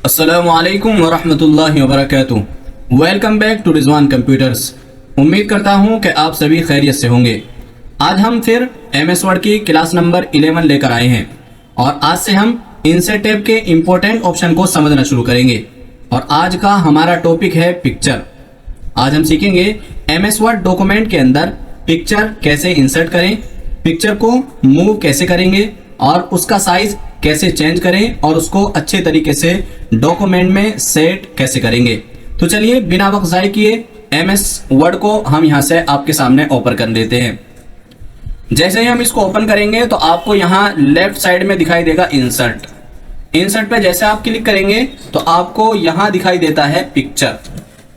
अस्सलामुअलैकुम वरहमतुल्लाहि वबरकातुहू। Welcome back to Rizwan computers. उम्मीद करता हूँ कि आप सभी खैरियत से होंगे। आज हम फिर MS वर्ड की क्लास नंबर 11 लेकर आए हैं और आज से हम इंसर्ट टैब के इम्पोर्टेंट ऑप्शन को समझना शुरू करेंगे। और आज का हमारा टॉपिक है पिक्चर। आज हम सीखेंगे MS वर्ड डॉक्यूमेंट के अंदर पिक्चर कैसे इंसर्ट करें, पिक्चर को मूव कैसे करेंगे और उसका साइज कैसे चेंज करें और उसको अच्छे तरीके से डॉक्यूमेंट में सेट कैसे करेंगे। तो चलिए बिना वक्त ज़ाय किए MS वर्ड को हम यहां से आपके सामने ओपन कर लेते हैं। जैसे ही हम इसको ओपन करेंगे तो आपको यहां लेफ्ट साइड में दिखाई देगा इंसर्ट। इंसर्ट पे जैसे आप क्लिक करेंगे तो आपको यहां दिखाई देता है पिक्चर,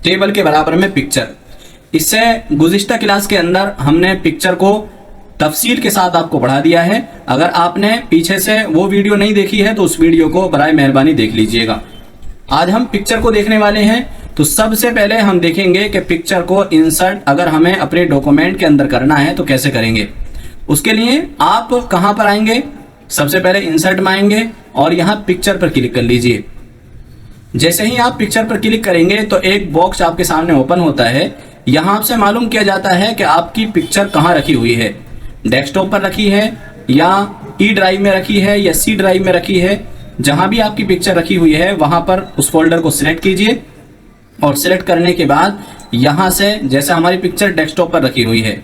टेबल के बराबर में पिक्चर। इससे गुज़िश्ता क्लास के अंदर हमने पिक्चर को तफसील के साथ आपको पढ़ा दिया है। अगर आपने पीछे से वो वीडियो नहीं देखी है तो उस वीडियो को बराए मेहरबानी देख लीजिएगा। आज हम पिक्चर को देखने वाले हैं। तो सबसे पहले हम देखेंगे कि पिक्चर को इंसर्ट अगर हमें अपने डॉक्यूमेंट के अंदर करना है तो कैसे करेंगे। उसके लिए आप कहां पर आएंगे, सबसे पहले इंसर्ट में आएंगे और यहां पिक्चर पर क्लिक कर लीजिए। जैसे ही आप पिक्चर पर क्लिक करेंगे तो एक बॉक्स आपके सामने ओपन होता है। यहां आपसे मालूम किया जाता है कि आपकी पिक्चर कहां रखी हुई है, डेस्कटॉप पर रखी है या ई ड्राइव में रखी है या सी ड्राइव में रखी है। जहां भी आपकी पिक्चर रखी हुई है वहां पर उस फोल्डर को सिलेक्ट कीजिए और सिलेक्ट करने के बाद यहां से जैसे हमारी पिक्चर डेस्कटॉप पर रखी हुई है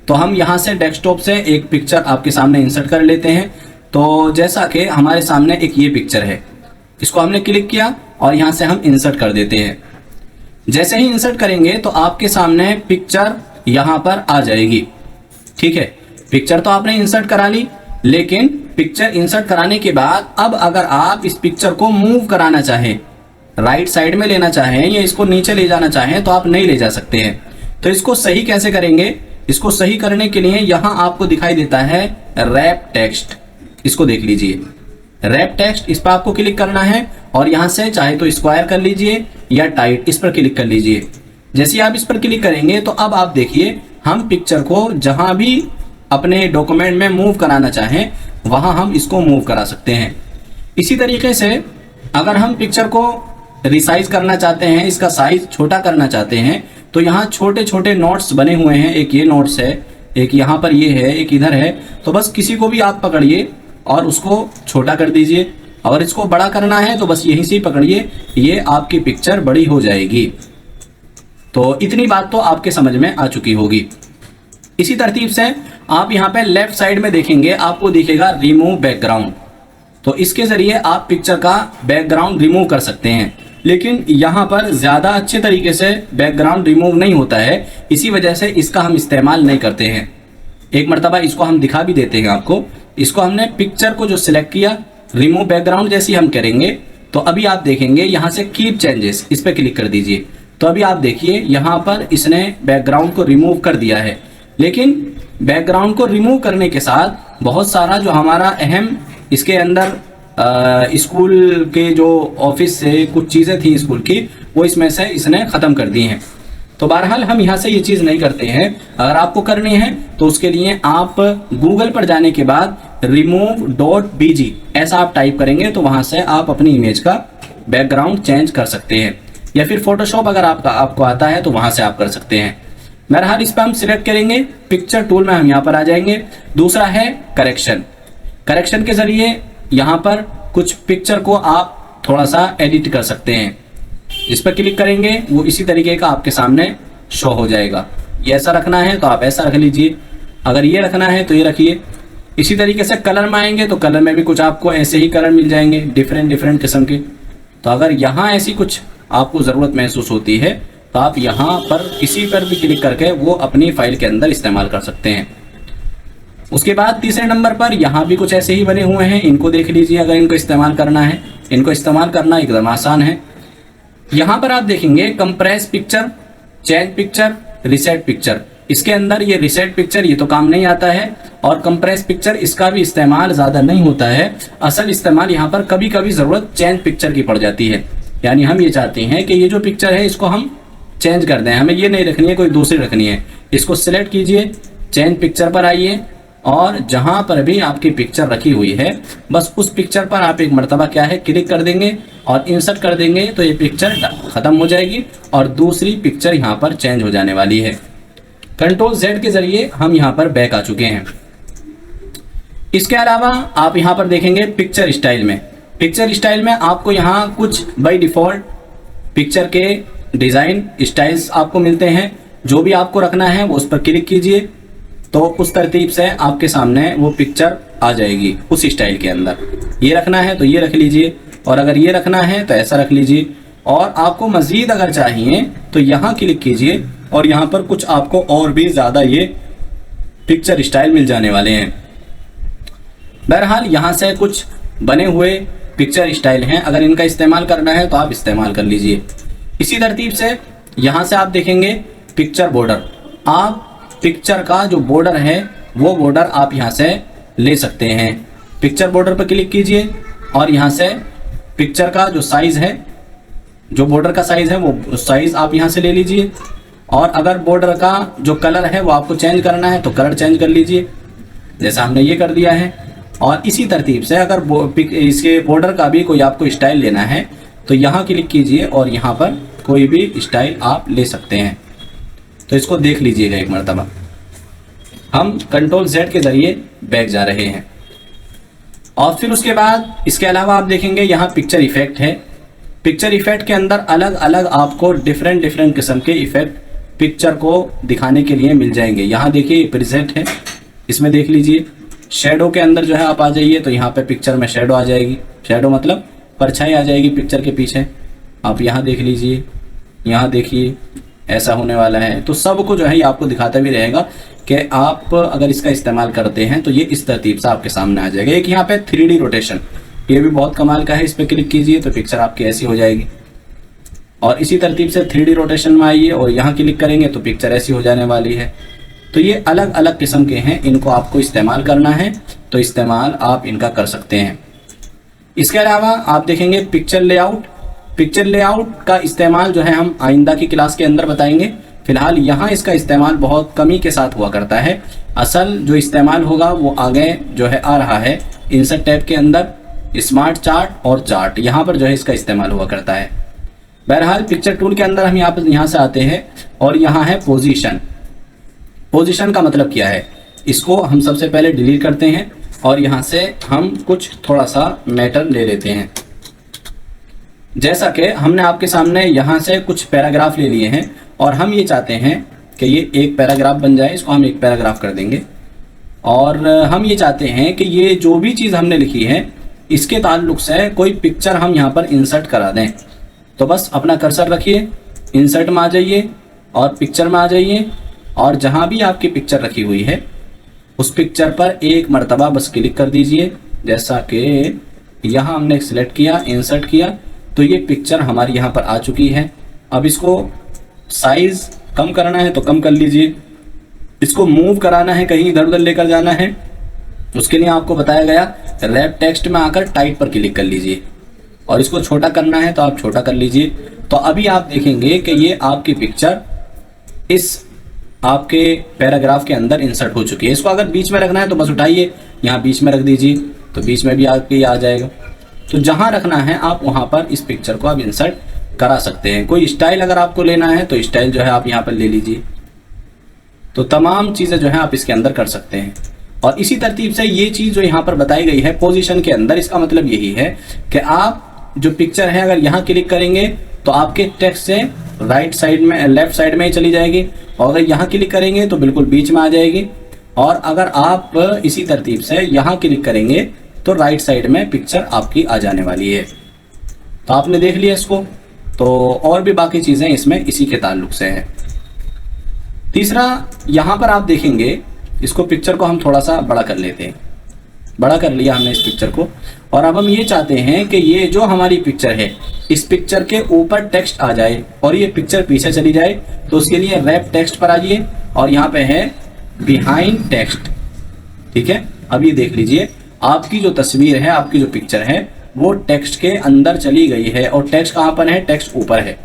तो हम यहां से डेस्कटॉप से एक पिक्चर आपके सामने इंसर्ट कर लेते हैं। तो जैसा कि हमारे सामने एक ये पिक्चर है, इसको हमने क्लिक किया और यहां से हम इंसर्ट कर देते हैं। जैसे ही इंसर्ट करेंगे तो आपके सामने पिक्चर यहां पर आ जाएगी। ठीक है, पिक्चर तो आपने इंसर्ट करा ली, लेकिन पिक्चर इंसर्ट कराने के बाद अब अगर आप इस पिक्चर को मूव कराना चाहें, राइट साइड में लेना चाहें या इसको नीचे ले जाना चाहें तो आप नहीं ले जा सकते हैं। तो इसको सही कैसे करेंगे, इसको सही करने के लिए यहां आपको दिखाई देता है रैप टेक्स्ट। इसको देख लीजिए, रैप टेक्स्ट, इस पर आपको क्लिक करना है और यहां से चाहे तो स्क्वायर कर लीजिए या टाइट, इस पर क्लिक कर लीजिए। जैसे आप इस पर क्लिक करेंगे तो अब आप देखिए हम पिक्चर को जहां भी अपने डॉक्यूमेंट में मूव कराना चाहें वहां हम इसको मूव करा सकते हैं। इसी तरीके से अगर हम पिक्चर को रिसाइज करना चाहते हैं, इसका साइज छोटा करना चाहते हैं, तो यहाँ छोटे छोटे नोट्स बने हुए हैं। एक ये नोट्स है, एक यहाँ पर ये है, एक इधर है। तो बस किसी को भी आप पकड़िए और उसको छोटा कर दीजिए। अगर इसको बड़ा करना है तो बस यहीं से पकड़िए, ये आपकी पिक्चर बड़ी हो जाएगी। तो इतनी बात तो आपके समझ में आ चुकी होगी। इसी तरतीब से आप यहाँ पे लेफ्ट साइड में देखेंगे, आपको दिखेगा रिमूव बैकग्राउंड। तो इसके जरिए आप पिक्चर का बैकग्राउंड रिमूव कर सकते हैं, लेकिन यहाँ पर ज़्यादा अच्छे तरीके से बैकग्राउंड रिमूव नहीं होता है, इसी वजह से इसका हम इस्तेमाल नहीं करते हैं। एक मरतबा इसको हम दिखा भी देते हैं आपको। इसको हमने पिक्चर को जो सिलेक्ट किया, रिमूव बैकग्राउंड जैसे हम करेंगे तो अभी आप देखेंगे यहाँ से कीप चेंजेस, इस पर क्लिक कर दीजिए। तो अभी आप देखिए यहाँ पर इसने बैकग्राउंड को रिमूव कर दिया है। लेकिन बैकग्राउंड को रिमूव करने के साथ बहुत सारा जो हमारा अहम इसके अंदर स्कूल के जो ऑफिस से कुछ चीज़ें थी स्कूल की, वो इसमें से इसने ख़त्म कर दी हैं। तो बहरहाल हम यहाँ से ये चीज़ नहीं करते हैं। अगर आपको करनी है तो उसके लिए आप गूगल पर जाने के बाद remove.bg ऐसा आप टाइप करेंगे तो वहाँ से आप अपनी इमेज का बैकग्राउंड चेंज कर सकते हैं, या फिर फोटोशॉप अगर आपको आता है तो वहाँ से आप कर सकते हैं। बहरहाल इस पर हम सिलेक्ट करेंगे, पिक्चर टूल में हम यहाँ पर आ जाएंगे। दूसरा है करेक्शन। करेक्शन के जरिए यहाँ पर कुछ पिक्चर को आप थोड़ा सा एडिट कर सकते हैं। इस पर क्लिक करेंगे, वो इसी तरीके का आपके सामने शो हो जाएगा। ये ऐसा रखना है तो आप ऐसा रख लीजिए, अगर ये रखना है तो ये रखिए। इसी तरीके से कलर में आएंगे तो कलर में भी कुछ आपको ऐसे ही कलर मिल जाएंगे डिफरेंट किस्म के। तो अगर यहाँ ऐसी कुछ आपको ज़रूरत महसूस होती है तो आप यहाँ पर किसी पर भी क्लिक करके वो अपनी फाइल के अंदर इस्तेमाल कर सकते हैं। उसके बाद तीसरे नंबर पर यहाँ भी कुछ ऐसे ही बने हुए हैं, इनको देख लीजिए। अगर इनको इस्तेमाल करना है, इनको इस्तेमाल करना एकदम आसान है। यहाँ पर आप देखेंगे compress picture, change picture, reset picture. इसके अंदर ये रिसेट पिक्चर ये तो काम नहीं आता है, और कंप्रेस पिक्चर इसका भी इस्तेमाल ज़्यादा नहीं होता है। असल इस्तेमाल यहाँ पर कभी कभी ज़रूरत चेंज पिक्चर की पड़ जाती है। यानी हम ये चाहते हैं कि ये जो पिक्चर है इसको हम चेंज कर दें, हमें ये नहीं रखनी है, कोई दूसरी रखनी है। इसको सिलेक्ट कीजिए, चेंज पिक्चर पर आइए और जहां पर भी आपकी पिक्चर रखी हुई है बस उस पिक्चर पर आप एक मरतबा क्या है क्लिक कर देंगे और इंसर्ट कर देंगे तो ये पिक्चर ख़त्म हो जाएगी और दूसरी पिक्चर यहाँ पर चेंज हो जाने वाली है। कंट्रोल Z के ज़रिए हम यहाँ पर बैक आ चुके हैं। इसके अलावा आप यहाँ पर देखेंगे पिक्चर स्टाइल में। पिक्चर स्टाइल में आपको यहाँ कुछ बाय डिफ़ॉल्ट पिक्चर के डिज़ाइन स्टाइल्स आपको मिलते हैं। जो भी आपको रखना है वो उस पर क्लिक कीजिए तो उस तरतीब से आपके सामने वो पिक्चर आ जाएगी उस स्टाइल के अंदर। ये रखना है तो ये रख लीजिए, और अगर ये रखना है तो ऐसा रख लीजिए, और आपको मज़ीद अगर चाहिए तो यहाँ क्लिक कीजिए और यहाँ पर कुछ आपको और भी ज़्यादा ये पिक्चर स्टाइल मिल जाने वाले हैं। बहरहाल यहाँ से कुछ बने हुए पिक्चर स्टाइल हैं, अगर इनका इस्तेमाल करना है तो आप इस्तेमाल कर लीजिए। इसी तरतीब से यहाँ से आप देखेंगे पिक्चर बॉर्डर। आप पिक्चर का जो बॉर्डर है वो बॉर्डर आप यहाँ से ले सकते हैं। पिक्चर बॉर्डर पर क्लिक कीजिए और यहाँ से पिक्चर का जो साइज़ है, जो बॉर्डर का साइज़ है वो साइज़ आप यहाँ से ले लीजिए। और अगर बॉर्डर का जो कलर है वो आपको चेंज करना है तो कलर चेंज कर लीजिए, जैसा हमने ये कर दिया है। और इसी तरतीब से अगर इसके बॉर्डर का भी कोई आपको स्टाइल लेना है तो यहाँ क्लिक कीजिए और यहाँ पर कोई भी स्टाइल आप ले सकते हैं। तो इसको देख लीजिएगा एक मरतबा। हम कंट्रोल Z के ज़रिए बैक जा रहे हैं। और फिर उसके बाद इसके अलावा आप देखेंगे यहाँ पिक्चर इफ़ेक्ट है। पिक्चर इफ़ेक्ट के अंदर अलग अलग आपको डिफरेंट किस्म के इफ़ेक्ट पिक्चर को दिखाने के लिए मिल जाएंगे। यहाँ देखिए प्रीसेट है, इसमें देख लीजिए। शेडो के अंदर जो है आप आ जाइए तो यहाँ पे पिक्चर में शेडो आ जाएगी। शेडो मतलब परछाई आ जाएगी पिक्चर के पीछे। आप यहाँ देख लीजिए, यहाँ देखिए ऐसा होने वाला है। तो सबको जो है ये आपको दिखाता भी रहेगा कि आप अगर इसका इस्तेमाल करते हैं तो ये इस तरतीब से आपके सामने आ जाएगा। एक यहाँ पे 3D रोटेशन, ये भी बहुत कमाल का है। इस पर क्लिक कीजिए तो पिक्चर आपकी ऐसी हो जाएगी। और इसी तरतीब से 3D रोटेशन में आइए और यहाँ क्लिक करेंगे तो पिक्चर ऐसी हो जाने वाली है। तो ये अलग अलग किस्म के हैं, इनको आपको इस्तेमाल करना है तो इस्तेमाल आप इनका कर सकते हैं। इसके अलावा आप देखेंगे पिक्चर लेआउट। पिक्चर लेआउट का इस्तेमाल जो है हम आइंदा की क्लास के अंदर बताएंगे। फिलहाल यहाँ इसका इस्तेमाल बहुत कमी के साथ हुआ करता है। असल जो इस्तेमाल होगा वो आगे जो है आ रहा है इंसर्ट टैब के अंदर, स्मार्ट चार्ट और चार्ट, यहाँ पर जो है इसका इस्तेमाल हुआ करता है। बहरहाल पिक्चर टूल के अंदर हम यहाँ से आते हैं और यहाँ है पोजीशन। पोजीशन का मतलब क्या है, इसको हम सबसे पहले डिलीट करते हैं और यहाँ से हम कुछ थोड़ा सा मैटर ले लेते हैं। जैसा कि हमने आपके सामने यहाँ से कुछ पैराग्राफ ले लिए हैं और हम ये चाहते हैं कि ये एक पैराग्राफ बन जाए, इसको हम एक पैराग्राफ कर देंगे। और हम ये चाहते हैं कि ये जो भी चीज़ हमने लिखी है इसके ताल्लुक से कोई पिक्चर हम यहाँ पर इंसर्ट करा दें। तो बस अपना कर्सर रखिए, इंसर्ट में आ जाइए और पिक्चर में आ जाइए और जहाँ भी आपकी पिक्चर रखी हुई है उस पिक्चर पर एक मरतबा बस क्लिक कर दीजिए। जैसा कि यहाँ हमने सिलेक्ट किया, इंसर्ट किया, तो ये पिक्चर हमारी यहाँ पर आ चुकी है। अब इसको साइज़ कम करना है तो कम कर लीजिए, इसको मूव कराना है, कहीं इधर उधर लेकर जाना है, उसके लिए आपको बताया गया रैप टेक्स्ट में आकर टाइप पर क्लिक कर लीजिए। और इसको छोटा करना है तो आप छोटा कर लीजिए। तो अभी आप देखेंगे कि ये आपकी पिक्चर इस आपके पैराग्राफ के अंदर इंसर्ट हो चुकी है। इसको अगर बीच में रखना है तो बस उठाइए, यहाँ बीच में रख दीजिए तो बीच में भी आपके आ जाएगा। तो जहाँ रखना है आप वहाँ पर इस पिक्चर को आप इंसर्ट करा सकते हैं। कोई स्टाइल अगर आपको लेना है तो स्टाइल जो है आप यहाँ पर ले लीजिए। तो तमाम चीज़ें जो है आप इसके अंदर कर सकते हैं। और इसी तरतीब से ये चीज़ जो यहाँ पर बताई गई है पोजीशन के अंदर, इसका मतलब यही है कि आप जो पिक्चर है अगर यहाँ क्लिक करेंगे तो आपके टेक्स्ट से राइट साइड में, लेफ्ट साइड में ही चली जाएगी, और अगर यहाँ क्लिक करेंगे तो बिल्कुल बीच में आ जाएगी। और अगर आप इसी तरतीब से यहाँ क्लिक करेंगे तो राइट साइड में पिक्चर आपकी आ जाने वाली है। तो आपने देख लिया इसको। तो और भी बाकी चीज़ें इसमें इसी के ताल्लुक से हैं। तीसरा, यहाँ पर आप देखेंगे, इसको पिक्चर को हम थोड़ा सा बड़ा कर लेते हैं। बड़ा कर लिया हमने इस पिक्चर को, और अब हम ये चाहते हैं कि ये जो हमारी पिक्चर है इस पिक्चर के ऊपर टेक्स्ट आ जाए और ये पिक्चर पीछे चली जाए। तो उसके लिए रैप टेक्स्ट पर आइए और यहाँ पे है बिहाइंड टेक्स्ट। ठीक है, अब ये देख लीजिए आपकी जो तस्वीर है, आपकी जो पिक्चर है वो टेक्स्ट के अंदर चली गई है। और टेक्स्ट कहाँ पर है, टेक्स्ट ऊपर है।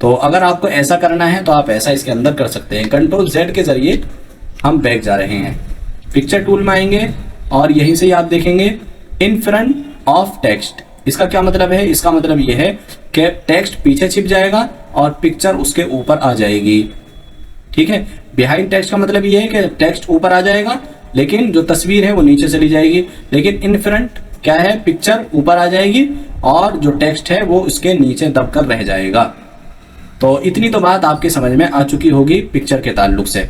तो अगर आपको ऐसा करना है तो आप ऐसा इसके अंदर कर सकते हैं। कंट्रोल Z के जरिए हम बैक जा रहे हैं, पिक्चर टूल में आएंगे और यहीं से ही आप देखेंगे इन फ्रंट ऑफ टेक्स्ट, इसका क्या मतलब है? इसका मतलब ये है कि टेक्स्ट पीछे छिप जाएगा और पिक्चर उसके ऊपर आ जाएगी। ठीक है, बिहाइंड टेक्स्ट का मतलब ये है कि टेक्स्ट ऊपर आ जाएगा लेकिन जो तस्वीर है वो नीचे चली जाएगी। लेकिन इन फ्रंट क्या है, पिक्चर ऊपर आ जाएगी और जो टेक्स्ट है वो उसके नीचे दबकर रह जाएगा। तो इतनी तो बात आपके समझ में आ चुकी होगी पिक्चर के ताल्लुक से।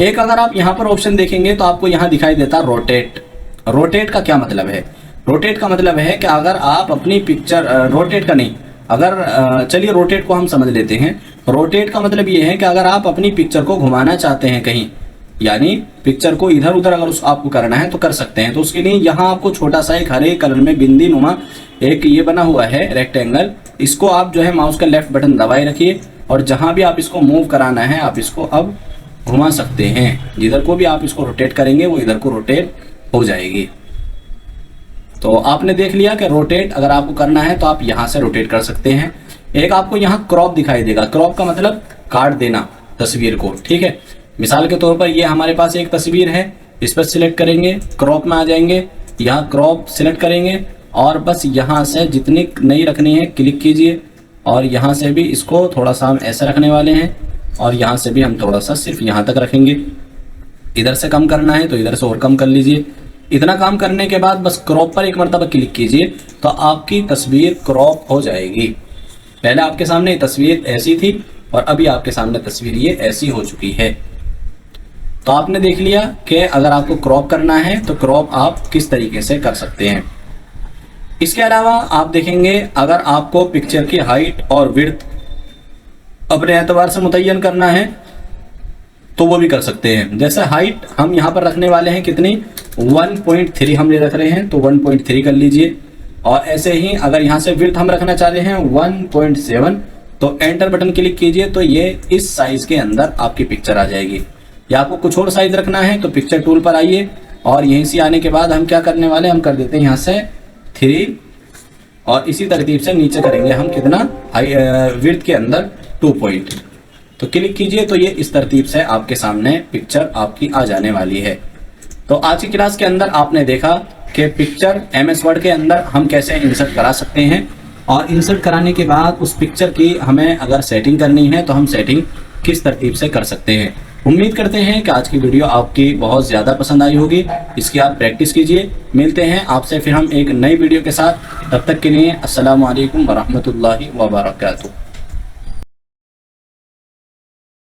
एक अगर आप यहाँ पर ऑप्शन देखेंगे तो आपको यहाँ दिखाई देता रोटेट। रोटेट का क्या मतलब है? रोटेट का मतलब है कि अगर आप अपनी पिक्चर, रोटेट का नहीं, अगर चलिए रोटेट को हम समझ लेते हैं। रोटेट का मतलब ये है कि अगर आप अपनी पिक्चर को घुमाना चाहते हैं कहीं, यानी पिक्चर को इधर उधर अगर आपको करना है तो कर सकते हैं। तो उसके लिए यहाँ आपको छोटा सा एक हरे कलर में बिंदी नुमा एक ये बना हुआ है रेक्टेंगल, इसको आप जो है माउस का लेफ्ट बटन दबाए रखिए और जहां भी आप इसको मूव कराना है आप इसको अब घुमा सकते हैं। जिधर को भी आप इसको रोटेट करेंगे वो इधर को रोटेट हो जाएगी। तो आपने देख लिया कि रोटेट अगर आपको करना है तो आप यहाँ से रोटेट कर सकते हैं। एक आपको यहाँ क्रॉप दिखाई देगा। क्रॉप का मतलब काट देना तस्वीर को। ठीक है, मिसाल के तौर पर ये हमारे पास एक तस्वीर है, इस पर सिलेक्ट करेंगे, क्रॉप में आ जाएंगे, यहाँ क्रॉप सिलेक्ट करेंगे और बस यहाँ से जितनी नहीं रखनी है क्लिक कीजिए और यहाँ से भी इसको थोड़ा सा हम ऐसे रखने वाले हैं और यहाँ से भी हम थोड़ा सा सिर्फ यहाँ तक रखेंगे। इधर से कम करना है तो इधर से और कम कर लीजिए। इतना काम करने के बाद बस क्रॉप पर एक मरतबा क्लिक कीजिए तो आपकी तस्वीर क्रॉप हो जाएगी। पहले आपके सामने तस्वीर ऐसी थी और अभी आपके सामने तस्वीर ये ऐसी हो चुकी है। तो आपने देख लिया कि अगर आपको क्रॉप करना है तो क्रॉप आप किस तरीके से कर सकते हैं। इसके अलावा आप देखेंगे अगर आपको पिक्चर की हाइट और विड्थ अपने एतबार से मुतय्यन करना है तो वो भी कर सकते हैं। जैसे हाइट हम यहाँ पर रखने वाले हैं कितनी, 1.3 हम ले रख रहे हैं तो 1.3 कर लीजिए। और ऐसे ही अगर यहाँ से विड्थ हम रखना चाहते हैं 1.7 तो एंटर बटन क्लिक कीजिए तो ये इस साइज के अंदर आपकी पिक्चर आ जाएगी। या आपको कुछ और साइज रखना है तो पिक्चर टूल पर आइए और यहीं से आने के बाद हम क्या करने वाले हैं, हम कर देते हैं यहाँ से 3 और इसी तरतीब से नीचे करेंगे हम कितना, विड्थ के अंदर 2 पॉइंट। तो क्लिक कीजिए तो ये इस तरतीब से आपके सामने पिक्चर आपकी आ जाने वाली है। तो आज की क्लास के अंदर आपने देखा कि पिक्चर MS वर्ड के अंदर हम कैसे इंसर्ट करा सकते हैं और इंसर्ट कराने के बाद उस पिक्चर की हमें अगर सेटिंग करनी है तो हम सेटिंग किस तरतीब से कर सकते हैं। उम्मीद करते हैं कि आज की वीडियो आपकी बहुत ज़्यादा पसंद आई होगी। इसकी आप प्रैक्टिस कीजिए। मिलते हैं आपसे फिर हम एक नई वीडियो के साथ। तब तक के लिए अस्सलामु अलैकुम वरहमतुल्लाहि वबरकातुहू।